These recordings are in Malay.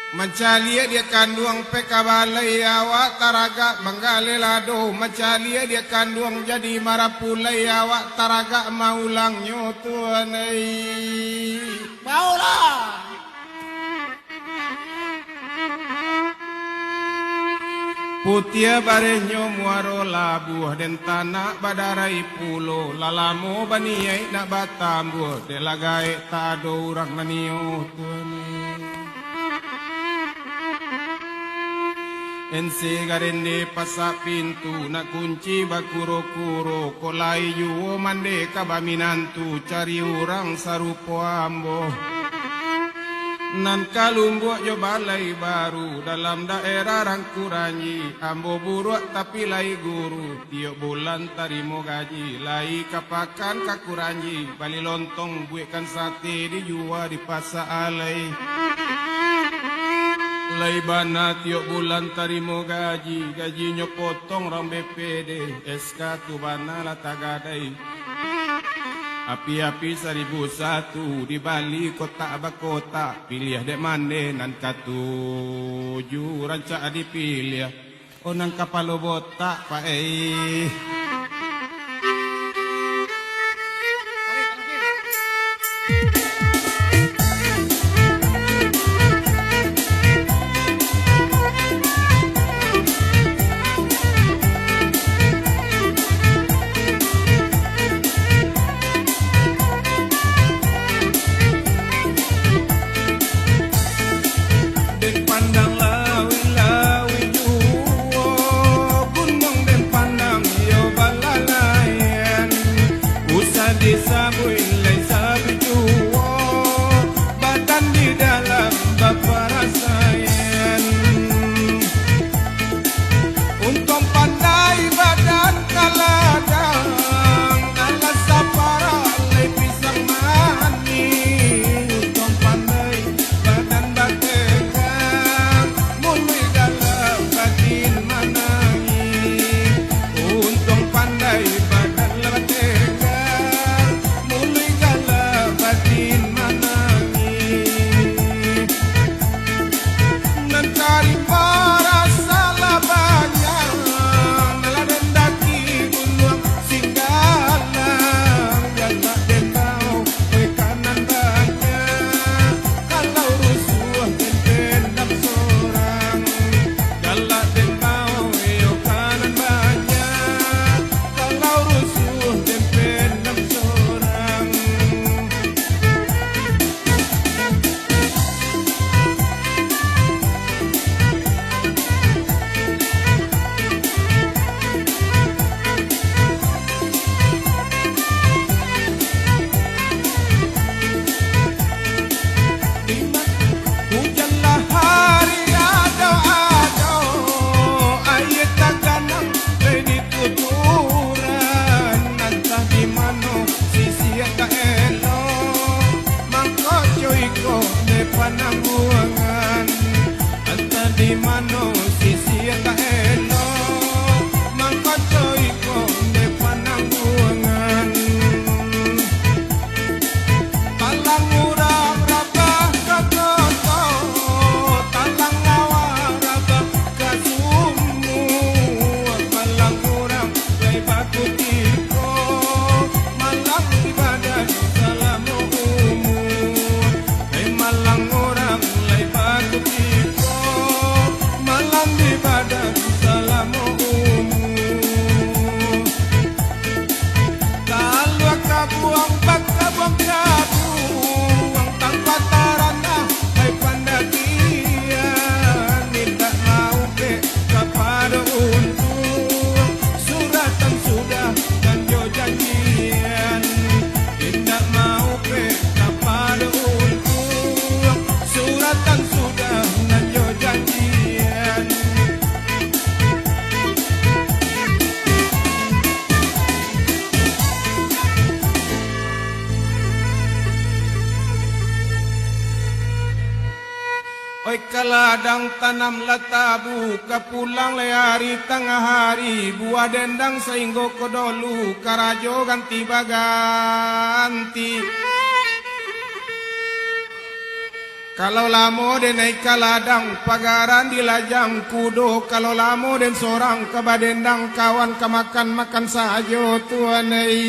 Macalia dia kandung pekabalai awak taraga manggalelado. Macalia dia kandung jadi marapulai awak taraga maulang nyotuanai. Maulah. Putia barenyo muaro labuh den tanah badarai pulo lalamo baniai nak batambuh delagai tado urang manio tuanai. Ense garende pasak pintu nak kunci bakuro-kuro kolai yuo mande kabaminantu cari orang sarupo ambo. Nan kalumbuak jo balai baru dalam daerah Rangkuranyi ambo buruak tapi lai guru tiap bulan tarimo gaji lai kapakan kakuranyi bali lontong buikan sate dijual di pasar alai. Lai bana tiap bulan tarimo gaji gajinya potong ram BPD SK tu bana la tagadai. Api-api 1001 di Bali kota bakota pilih dek mande nan katuju ranca dipilih oh nan kapalo botak pak Oi kaladang tanam latabu kapulang le hari tengah hari buah dendang sainggo kodolu karajo ganti baganti Kalau lamo den naik kaladang pagaran di lajang kudo. Kalau lamo den sorang kabadendang kawan kamakan makan sajo tuanai.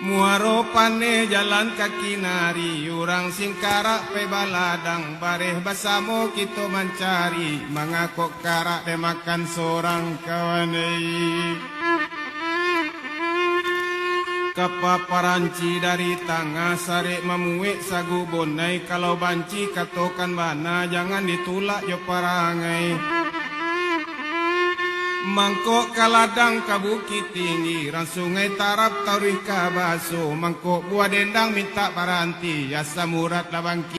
Muaro pane jalan kaki nari urang singkara pe baladang bareh basamo kita mencari mangakok karak de makan sorang kawanai. Kapaparanci dari tangga sare memuik sagubon nai kalau banci katokan bana jangan ditulak jo parangai. Mangkok kaladang ka bukit tinggi ran sungai tarap taruh ka baso mangkok buah dendang minta paranti asa murat labangki.